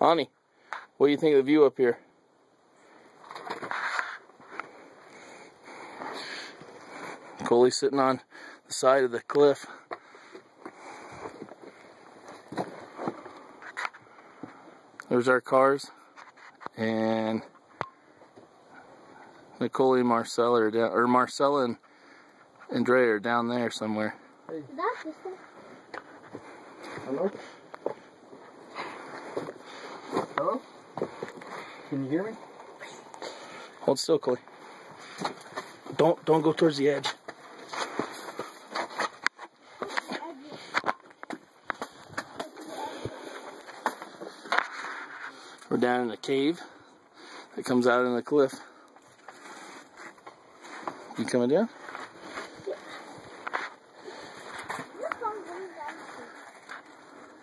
Ani, what do you think of the view up here? Coley's sitting on the side of the cliff. There's our cars, and Nicole and Marcella are down, or Marcella and Andrea are down there somewhere. Hey. Hello? Hello? Can you hear me? Hold still, Coley. Don't go towards the edge. We're down in a cave that comes out in the cliff. You coming down?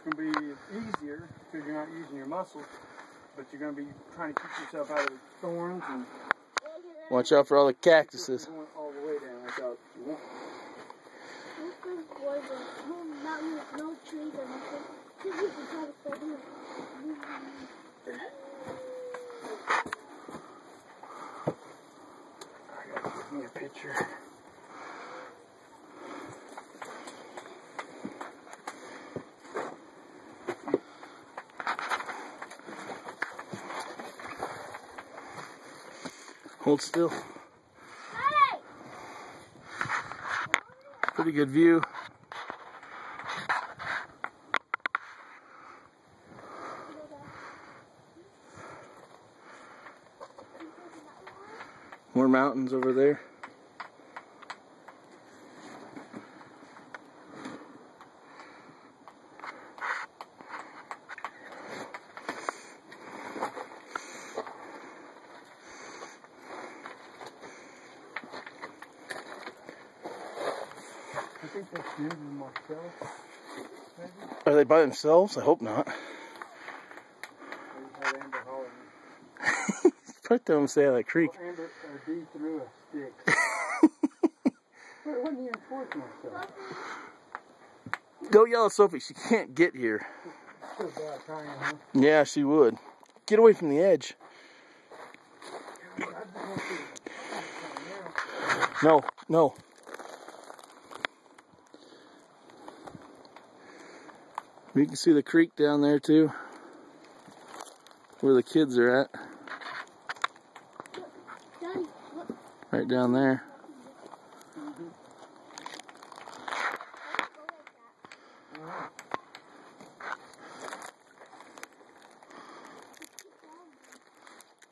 It's going to be easier because you're not using your muscles, but you're going to be trying to keep yourself out of the thorns and watch out for all the cactuses. going all the way down like that if you want. No trees or nothing. Give me a picture. Hold still. Hey! Pretty good view. More mountains over there. I think that's Jim and Marcel. Maybe? Are they by themselves? I hope not. They have Amber Holly. Put them say that creek. Well, Amber or D threw a stick. But it wasn't even forced myself. Don't yell at Sophie. She can't get here. Still bad trying, huh? Yeah, she would. Get away from the edge. No, no. You can see the creek down there too, where the kids are at. Daddy, look. Right down there.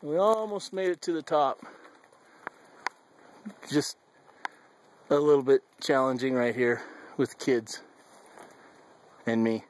We almost made it to the top. Just a little bit challenging right here with kids and me.